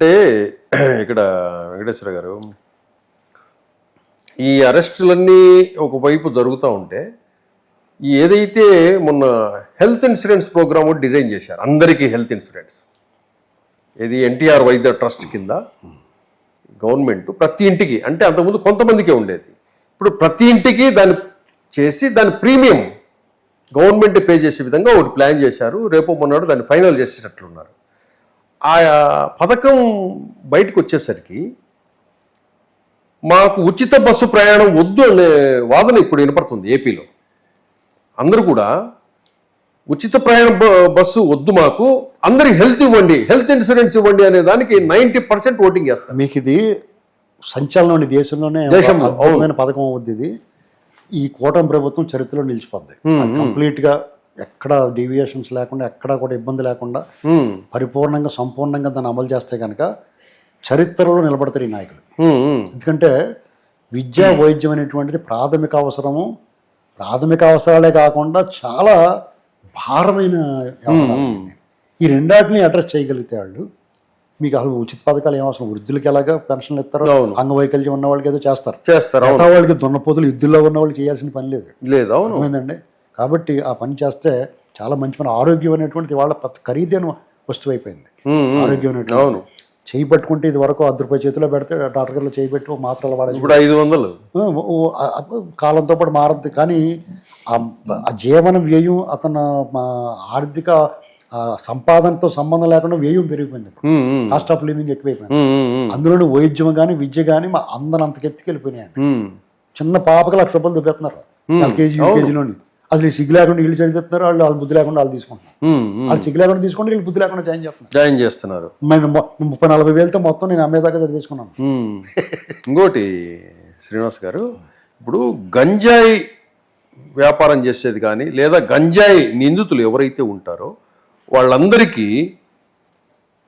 అంటే ఇక్కడ వెంకటేశ్వర గారు, ఈ అరెస్టులన్నీ ఒకవైపు జరుగుతూ ఉంటే ఏదైతే మొన్న హెల్త్ ఇన్సూరెన్స్ ప్రోగ్రామ్ డిజైన్ చేశారు అందరికీ హెల్త్ ఇన్సూరెన్స్, ఇది ఎన్టీఆర్ వైద్య ట్రస్ట్ కింద గవర్నమెంట్ ప్రతి ఇంటికి, అంటే అంతకుముందు కొంతమందికే ఉండేది, ఇప్పుడు ప్రతి ఇంటికి దాన్ని చేసి దాని ప్రీమియం గవర్నమెంట్ పే చేసే విధంగా ఒకటి ప్లాన్ చేశారు. రేపు మొన్నడు దాన్ని ఫైనల్ చేసేటట్లున్నారు. ఆ పథకం బయటకు వచ్చేసరికి మాకు ఉచిత బస్సు ప్రయాణం వద్దు అనే వాదన ఇప్పుడు వినపడుతుంది ఏపీలో. అందరూ కూడా ఉచిత ప్రయాణ బస్సు వద్దు, మాకు అందరికి హెల్త్ ఇవ్వండి, హెల్త్ ఇన్సూరెన్స్ ఇవ్వండి అనే దానికి 90% ఓటింగ్ చేస్తారు. మీకు ఇది సంచలనం, దేశంలోనే పథకం అవుద్ది. ఇది ఈ కూటమి ప్రభుత్వం చరిత్రలో నిలిచిపోద్ది. అది కంప్లీట్ గా ఎక్కడ డీవియేషన్స్ లేకుండా, ఎక్కడా కూడా ఇబ్బంది లేకుండా పరిపూర్ణంగా సంపూర్ణంగా దాన్ని అమలు చేస్తే కనుక చరిత్రలో నిలబడతారు ఈ నాయకులు. ఎందుకంటే విద్యా వైద్యం అనేటువంటిది ప్రాథమిక అవసరము. ప్రాథమిక అవసరాలే కాకుండా చాలా భారమైన ఈ రెండాటిని అడ్రస్ చేయగలిగితే వాళ్ళు, మీకు అసలు ఉచిత పథకాలు ఏమవసరం, వృద్ధులకి ఎలాగా పెన్షన్లు ఇస్తారు, అంగవైకల్యం ఉన్న వాళ్ళకి ఏదో చేస్తారు, వాళ్ళకి దున్నపోతులు యుద్ధుల్లో ఉన్న వాళ్ళు చేయాల్సిన పని లేదు. అవునండి. కాబట్టి ఆ పని చేస్తే చాలా మంచి పని. ఆరోగ్యం అనేటువంటిది వాళ్ళ ఖరీదైన వస్తువు అయిపోయింది. ఆరోగ్యం అనేటువంటి చేయి పట్టుకుంటే ఇది వరకు ₹10 చేతిలో పెడితే డాక్టర్ గారు చేయి పెట్టి మాత్రలు వాడే, ఇప్పుడు 500 కాలంతో పాటు మారద్దు. కానీ ఆ జీవన వ్యయం, అతను ఆర్థిక సంపాదనతో సంబంధం లేకుండా వ్యయం పెరిగిపోయింది. కాస్ట్ ఆఫ్ లివింగ్ ఎక్కువైపోయింది. అందులోని వైద్యం కానీ విద్య కానీ అందరూ అంతకెత్తికి వెళ్ళిపోయినాయండి. చిన్న పాపకి ₹1,00,000 దుబ్బెత్తున్నారు LKG UKGలోని. అసలు ఈ సిగ్గు లేకుండా వీళ్ళు చదివిస్తున్నారు, వాళ్ళు బుద్ధి లేకుండా వాళ్ళు తీసుకుంటున్నారు. వాళ్ళు సిగ్గు లేకుండా తీసుకుంటే వీళ్ళు బుద్ధి లేకుండా జాయిన్ చేస్తున్నారు. 30-40 వేలతో మొత్తం నేను అమ్మేదాకా చదివేసుకున్నాను. ఇంకోటి శ్రీనివాస్ గారు, ఇప్పుడు గంజాయి వ్యాపారం చేసేది కానీ లేదా గంజాయి నిందితులు ఎవరైతే ఉంటారో వాళ్ళందరికీ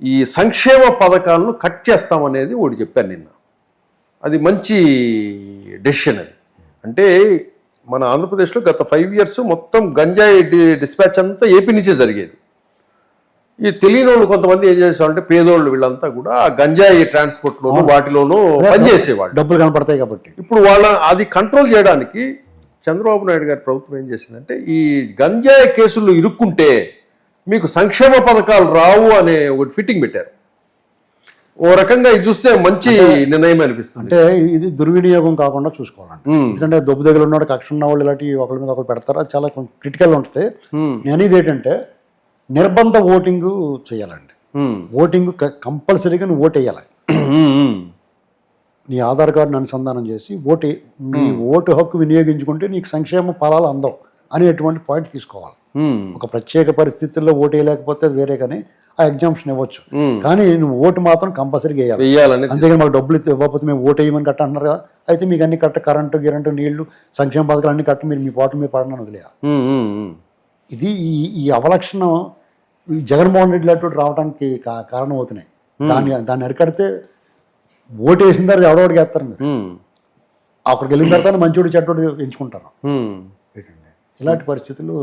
ఈ సంక్షేమ పథకాలను కట్ చేస్తామనేది ఒకటి చెప్పాను నిన్న. అది మంచి డెసిషన్. అది అంటే మన ఆంధ్రప్రదేశ్లో గత 5 years మొత్తం గంజాయి డిస్పాచ్ అంతా ఏపీ నుంచే జరిగేది. ఈ తెలియని వాళ్ళు కొంతమంది ఏం చేసేవాళ్ళంటే పేదోళ్ళు వీళ్ళంతా కూడా ఆ గంజాయి ట్రాన్స్పోర్ట్లోనూ వాటిలోనూ పనిచేసేవాళ్ళు, డబ్బులు కనపడతాయి కాబట్టి. ఇప్పుడు అది కంట్రోల్ చేయడానికి చంద్రబాబు నాయుడు గారి ప్రభుత్వం ఏం చేసిందంటే ఈ గంజాయి కేసులు ఇరుక్కుంటే మీకు సంక్షేమ పథకాలు రావు అనే ఒకటి ఫిట్టింగ్ పెట్టారు. ఓ రకంగా ఇది చూస్తే మంచి నిర్ణయం అనిపిస్తుంది. అంటే ఇది దుర్వినియోగం కాకుండా చూసుకోవాలండి. ఎందుకంటే దొబ్బు దగ్గర ఉన్నాడు, కక్ష ఉన్న వాళ్ళు ఇలాంటి ఒకరి మీద ఒకరు పెడతారు, అది చాలా క్రిటికల్ ఉంటుంది. నేను అనేది ఏంటంటే నిర్బంధ ఓటింగ్ చేయాలండి. ఓటింగ్ కంపల్సరీగా నువ్వు ఓటు వేయాలి. నీ ఆధార్ కార్డుని అనుసంధానం చేసి నీ ఓటు హక్కు వినియోగించుకుంటే నీకు సంక్షేమ ఫలాలు అందవు అనేటువంటి పాయింట్ తీసుకోవాలి. ఒక ప్రత్యేక పరిస్థితుల్లో ఓటు వేయలేకపోతే అది వేరే, కానీ ఆ ఎగ్జామ్షన్ ఇవ్వచ్చు. కానీ నువ్వు ఓటు మాత్రం కంపల్సరీగా వేయాలి. అంతేగాని మాకు డబ్బులు ఇవ్వకపోతే మేము ఓటు వేయమని కట్ట అంటున్నారు కదా, అయితే మీకు అన్ని కట్ట, కరెంటు నీళ్లు సంక్షేమ పథకాలు అన్ని కట్ట, మీరు మీ పాటలు మీరు పడనని వదిలేయాలి. ఇది ఈ అవలక్షణం జగన్మోహన్ రెడ్డి లాంటి రావడానికి కారణం అవుతున్నాయి. దాన్ని అరికడితే ఓటు వేసిన తర్వాత ఎవడోడికి వేస్తారు. మీరు అక్కడికి వెళ్ళిన తర్వాత మంచోడు చెడ్డోడు ఎంచుకుంటారు. ఇలాంటి పరిస్థితులు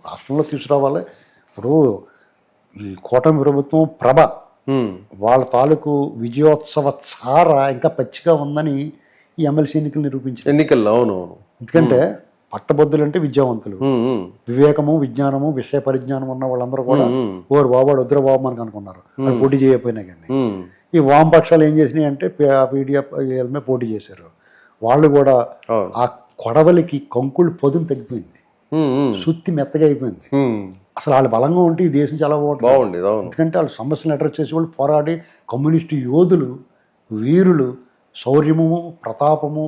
రాష్ట్రంలో తీసుకురావాలి. ఇప్పుడు ఈ కూటమి ప్రభుత్వం ప్రభ వాళ్ళ తాలూకు విజయోత్సవ చార ఇంకా పచ్చిగా ఉందని ఈ ఎమ్మెల్సీ ఎన్నికలు నిరూపించారు. ఎన్నికల్లో అవునవును. ఎందుకంటే పట్టభద్రులు అంటే విద్యావంతులు, వివేకము, విజ్ఞానము, విషయ పరిజ్ఞానం ఉన్న వాళ్ళందరూ కూడా ఓరు బాబాడు వద్దుర బాబు మనకు అనుకున్నారు, పోటీ చేయకపోయినా. కానీ ఈ వామపక్షాలు ఏం చేసినాయి అంటే పీడిఎఫ్ మీద పోటీ చేశారు. వాళ్ళు కూడా ఆ కొడవలికి కంకుళ్ళు పొదును తగ్గిపోయింది, సుత్తి మెత్తగా అయిపోయింది. అసలు వాళ్ళు బలంగా ఉంటే ఈ దేశం చాలా బాగుండేది. ఎందుకంటే వాళ్ళు సమస్యలను అడ్రస్ చేసే వాళ్ళు, పోరాడి కమ్యూనిస్టు యోధులు, వీరులు, శౌర్యము, ప్రతాపము,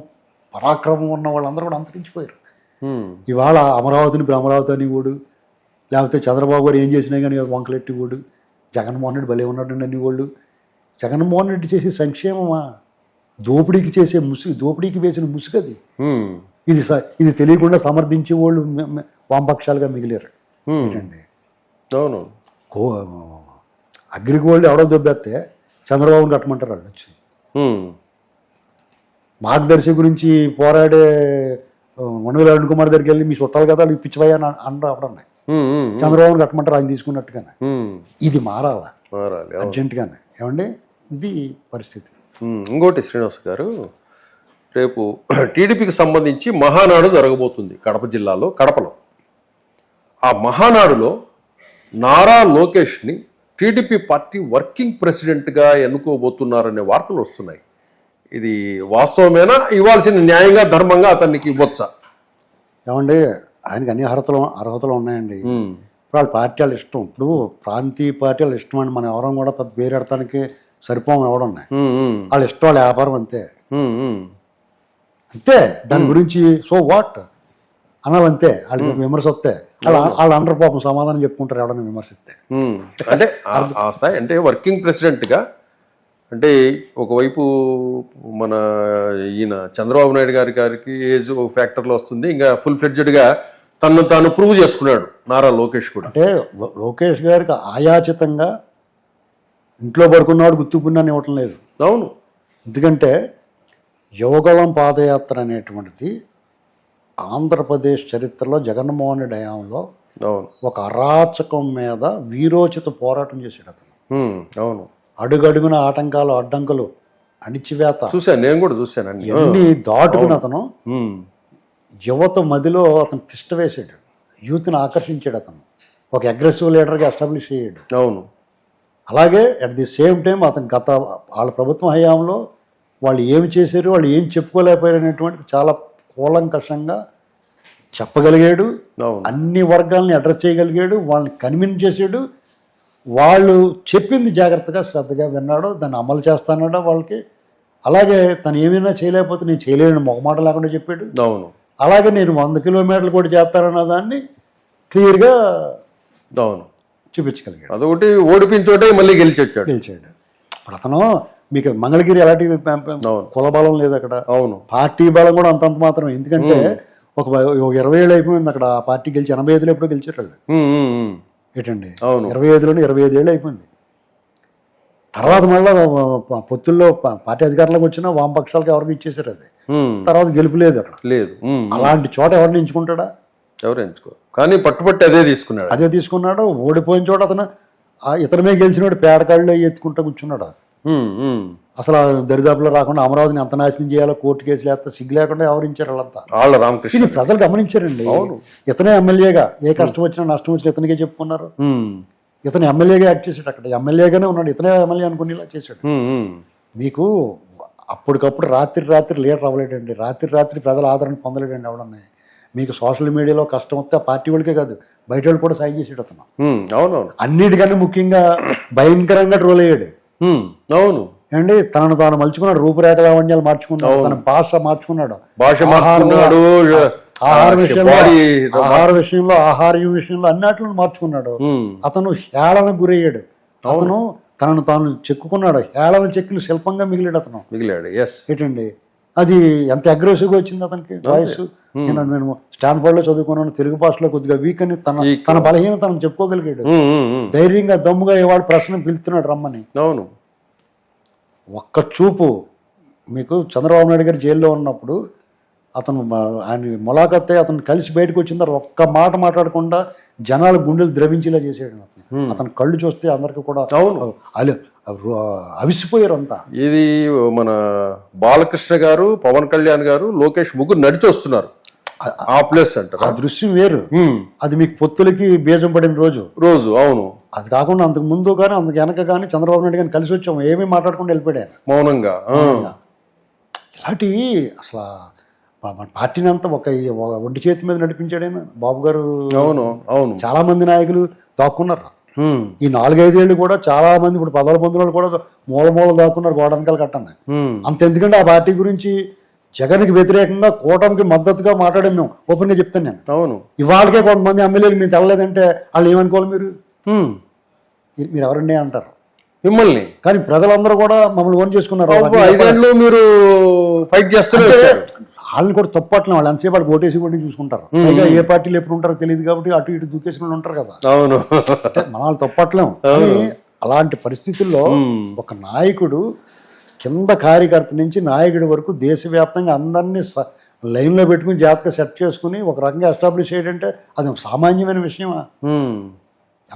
పరాక్రమం ఉన్న వాళ్ళందరూ కూడా అంతరించిపోయారు. ఇవాళ అమరావతిని అమరావతి అని ఓడు, లేకపోతే చంద్రబాబు గారు ఏం చేసినా కానీ వంకలెట్టి ఓడు, జగన్మోహన్ రెడ్డి భలే ఉన్నాడు అని వాళ్ళు. జగన్మోహన్ రెడ్డి చేసే సంక్షేమమా, దోపిడీకి చేసే దోపిడీకి వేసిన ముసుగది. ఇది తెలియకుండా సమర్థించే వాళ్ళు వామపక్షాలుగా మిగిలారు. ఏంటండి అవును, అగ్రిగోల్డ్ ఎవడో దొబ్బేస్తే చంద్రబాబుని కట్టమంటారు వాళ్ళు వచ్చి. మార్గదర్శి గురించి పోరాడే మనుగుల అరుణ్ కుమార్ దగ్గరికి వెళ్ళి మీ చుట్టాలు కదా వాళ్ళు పిచ్చిపోయా అంటారు అప్పుడన్నాయి. చంద్రబాబుని కట్టమంటారు ఆయన తీసుకున్నట్టుగానే. ఇది మారాలా అర్జెంటుగానే. ఏమండి ఇది పరిస్థితి. ఇంకోటి శ్రీనివాస్ గారు, రేపు టీడీపీకి సంబంధించి మహానాడు జరగబోతుంది కడప జిల్లాలో, కడపలో. ఆ మహానాడులో నారా లోకేష్ని టీడీపీ పార్టీ వర్కింగ్ ప్రెసిడెంట్గా ఎన్నుకోబోతున్నారనే వార్తలు వస్తున్నాయి. ఇది వాస్తవమేనా? ఇవ్వాల్సిన న్యాయంగా ధర్మంగా అతనికి ఇవ్వచ్చా? ఏమండి, ఆయనకి అన్ని అర్హతలు ఉన్నాయండి. ఇప్పుడు వాళ్ళ పార్టీ వాళ్ళ ఇష్టం. ఇప్పుడు ప్రాంతీయ పార్టీ వాళ్ళ ఇష్టం అండి. మనం ఎవరం కూడా పెద్ద పేరెడటానికి సరిపోం ఎవడున్నాయి. వాళ్ళ ఇష్టం, వాళ్ళ వ్యాపారం అంతే. అంతే, దాని గురించి సో వాట్ అనాలంతే. వాళ్ళకి విమర్శ వస్తే వాళ్ళ అండర్ పాపం సమాధానం చెప్పుకుంటారు ఎవడన్నా విమర్శిస్తే. అంటే ఆ స్థాయి అంటే వర్కింగ్ ప్రెసిడెంట్గా, అంటే ఒకవైపు మన ఈయన చంద్రబాబు నాయుడు గారికి ఏజ్ ఒక ఫ్యాక్టర్లో వస్తుంది, ఇంకా ఫుల్ ఫ్లెడ్జెడ్గా తను తాను ప్రూవ్ చేసుకున్నాడు నారా లోకేష్ కూడా. అంటే లోకేష్ గారికి ఆయాచితంగా ఇంట్లో పడుకున్నాడు గుర్తుకున్నాను ఇవ్వటం లేదు. అవును, ఎందుకంటే యువగళం పాదయాత్ర అనేటువంటిది ఆంధ్రప్రదేశ్ చరిత్రలో జగన్మోహన్ రెడ్డి హయాంలో ఒక అరాచకం మీద వీరోచిత పోరాటం చేశాడు అతను. అవును, అడుగడుగున ఆటంకాలు, అడ్డంకులు, అణిచివేత చూశాను, నేను కూడా చూశాను. అన్ని దాటుకుని అతను యువత మదిలో అతను తిష్ట వేసాడు, యూత్ని ఆకర్షించాడు. అతను ఒక అగ్రెసివ్ లీడర్గా ఎస్టాబ్లిష్ అయ్యాడు. అవును, అలాగే అట్ ది సేమ్ టైం అతను వాళ్ళ ప్రభుత్వం హయాంలో వాళ్ళు ఏమి చేశారు, వాళ్ళు ఏం చెప్పుకోలేకపోయారు అనేటువంటిది చాలా కూలంకషంగా చెప్పగలిగాడు. అన్ని వర్గాల్ని అడ్రస్ చేయగలిగాడు, వాళ్ళని కన్విన్స్ చేసాడు. వాళ్ళు చెప్పింది జాగ్రత్తగా శ్రద్ధగా విన్నాడు, దాన్ని అమలు చేస్తాన్నాడు వాళ్ళకి. అలాగే తను ఏమైనా చేయలేకపోతే నేను చేయలేని మొహమాట లేకుండా చెప్పాడు. అవును, అలాగే నేను 100 కిలోమీటర్లు కూడా చేస్తానన్న దాన్ని క్లియర్గా చూపించగలిగాడు. అదొకటి ఓడిపించోటే మళ్ళీ గెలిచాడు. ఇప్పుడు అతను మీకు మంగళగిరి ఎలాంటి కుల బలం లేదు అక్కడ. అవును, పార్టీ బలం కూడా అంతంత మాత్రమే. ఎందుకంటే ఒక 20 ఏళ్ళు అయిపోయింది అక్కడ. ఆ పార్టీ గెలిచి 85లో ఎప్పుడో గెలిచారు వాళ్ళు. ఏంటండి 25లోనే 25 ఏళ్ళు అయిపోయింది. తర్వాత మళ్ళీ పొత్తుల్లో పార్టీ అధికారంలోకి వచ్చినా వామపక్షాలకు ఎవరికి ఇచ్చేసారు. అది తర్వాత గెలుపు లేదు అక్కడ. లేదు, అలాంటి చోట ఎవరిని ఎంచుకుంటాడా? ఎవరు ఎంచుకోరు. కానీ పట్టుబట్టి అదే తీసుకున్నాడు. ఓడిపోయిన చోట అతను ఇతరమే గెలిచినాడు, పేడకాళ్ళు ఎత్తుకుంటూ కూర్చున్నాడు. అసలు దరిదాపులో రాకుండా అమరావతిని ఎంత నాశనం చేయాలో కోర్టు కేసులు వేస్తే సిగ్గు లేకుండా వ్యవహరించారు వాళ్ళంతా. ఇది ప్రజలు గమనించారండి. ఇతనే ఎమ్మెల్యేగా ఏ కష్టం వచ్చినా నష్టం వచ్చినా ఇతనికే చెప్పుకున్నారు. ఇతను ఎమ్మెల్యేగా యాక్ట్ చేశాడు అక్కడ. ఎమ్మెల్యేగానే ఉన్నాడు, ఇతనే ఎమ్మెల్యే అనుకునేలా చేశాడు. మీకు అప్పటికప్పుడు రాత్రి లీడర్ అవ్వలేడండి. రాత్రి ప్రజల ఆదరణ పొందలేడండి ఎవడన్నా. మీకు సోషల్ మీడియాలో కష్టం వస్తే ఆ పార్టీ వాళ్ళకే కాదు, బయట వాళ్ళు కూడా సాయం చేసాడు అతను. అవునవును, అన్నిటికన్నా ముఖ్యంగా భయంకరంగా ట్రోల్ అయ్యాడు. అవును అండి, తనను తాను మలుచుకున్నాడు, రూపురేఖ లావణ్యాలు మార్చుకున్నాడు, తన భాష మార్చుకున్నాడు, ఆహార విషయంలో ఆహార్యం విషయంలో అన్నిట్లను మార్చుకున్నాడు. అతను హేళనకు గురయ్యాడు. అతను తనను తాను చెక్కుకున్నాడు. హేళన చెక్కులు శిల్పంగా మిగిలాడు. ఏంటండి అది ఎంత అగ్రెసివ్గా వచ్చింది అతనికి వాయిస్. నేను స్టాన్ఫోర్డ్ లో చదువుకున్నాను, తెలుగు భాషలో కొద్దిగా వీక్ అని తన బలహీనతను చెప్పుకోగలిగాడు. ధైర్యంగా దమ్ముగా వాడు ప్రశ్న పిలుస్తున్నాడు రమ్మని. అవును, ఒక్క చూపు మీకు చంద్రబాబు నాయుడు గారు జైల్లో ఉన్నప్పుడు అతను ఆయన ములాఖత్ అతను కలిసి బయటకు వచ్చిన తర్వాత ఒక్క మాట మాట్లాడకుండా జనాల గుండెలు ద్రవించేలా చేసాడు అతను. అతను కళ్ళు చూస్తే అందరికి కూడా అవిసిపోయారు అంతా. ఇది మన బాలకృష్ణ గారు, పవన్ కళ్యాణ్ గారు, లోకేష్ ముగ్గురు నడిచి వస్తున్నారు. ఆ ప్లేస్ అంటారు. ఆ దృశ్యం వేరు. అది మీకు పొత్తులకి బీజం పడిన రోజు. అవును, అది కాకుండా అంతకు ముందు కానీ అంతకు వెనక కానీ చంద్రబాబు నాయుడు కానీ కలిసి వచ్చాము, ఏమీ మాట్లాడకుండా వెళ్ళిపోయాడు మౌనంగా. ఇలాంటి అసలు పార్టీని అంతా ఒక ఒంటి చేతి మీద నడిపించాడైనా బాబు గారు. అవును అవును, చాలా మంది నాయకులు దాక్కున్నారు. ఈ 4-5 ఏళ్ళు కూడా చాలా మంది ఇప్పుడు పదవుల పొందిన కూడా మూల దాక్కున్నారు గోడంకలు కట్టండి. అంత ఎందుకంటే ఆ పార్టీ గురించి జగన్కి వ్యతిరేకంగా కూటమికి మద్దతుగా మాట్లాడాం మేము. ఓపెన్ గా చెప్తాను నేను. అవును, ఇవాళకే కొంతమంది ఎమ్మెల్యేలు మీరు తెల్లలేదంటే వాళ్ళు ఏమనుకోవాలి? మీరు ఎవరండి అంటారు మిమ్మల్ని. కానీ ప్రజలందరూ కూడా మమ్మల్ని ఓన్ చేసుకున్నారు. 5 ఏళ్ళు మీరు ఫైట్ చేస్తున్నారు. వాళ్ళని కూడా తప్పట్లేదు. వాళ్ళు ఎంతసేపు వాళ్ళు ఓటేసి కూడా చూసుకుంటారు. పైగా ఏ పార్టీలు ఎప్పుడు ఉంటారో తెలియదు కాబట్టి అటు ఇటు దూకేసిన వాళ్ళు ఉంటారు కదా. అవును, మన వాళ్ళు తప్పట్లేము. అలాంటి పరిస్థితుల్లో ఒక నాయకుడు కింద కార్యకర్త నుంచి నాయకుడి వరకు దేశవ్యాప్తంగా అందరినీ లైన్లో పెట్టుకుని జాతక సెట్ చేసుకుని ఒక రకంగా ఎస్టాబ్లిష్ చేయడంటే అది సామాన్యమైన విషయమా?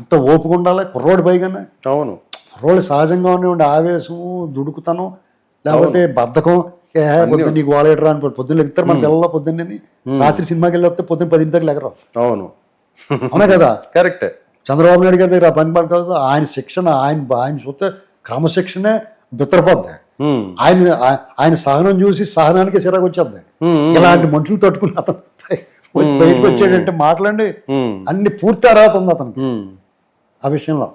ఎంత ఓపిక ఉండాలి కుర్రోడు పైగానే. అవును, కుర్రోళ్ళు సహజంగా ఉండే ఆవేశము, దుడుకుతనం, లేకపోతే బద్ధకం, పొద్దున్న నీకు వాలేటరా అని పొద్దున్న ఎగుతారు మన పిల్లల్లో పొద్దున్నే. రాత్రి సినిమాకి వెళ్ళి వస్తే పొద్దున్న 10 దగ్గర ఎగరం. అవును, అవునా కదా? కరెక్టే. చంద్రబాబు నాయుడు గారి దగ్గర పని పడుతుంది. ఆయన శిక్షణ, ఆయన చూస్తే క్రమశిక్షణే బిత్తరపోద్ది. ఆయన సహనం చూసి సహనానికి సిరాకు వచ్చేద్ది. ఇలాంటి మనుషులు తట్టుకుని అతను బయటకు వచ్చాడంటే మాట్లాడి అన్ని పూర్తి అర్హత ఉంది అతనికి ఆ విషయంలో.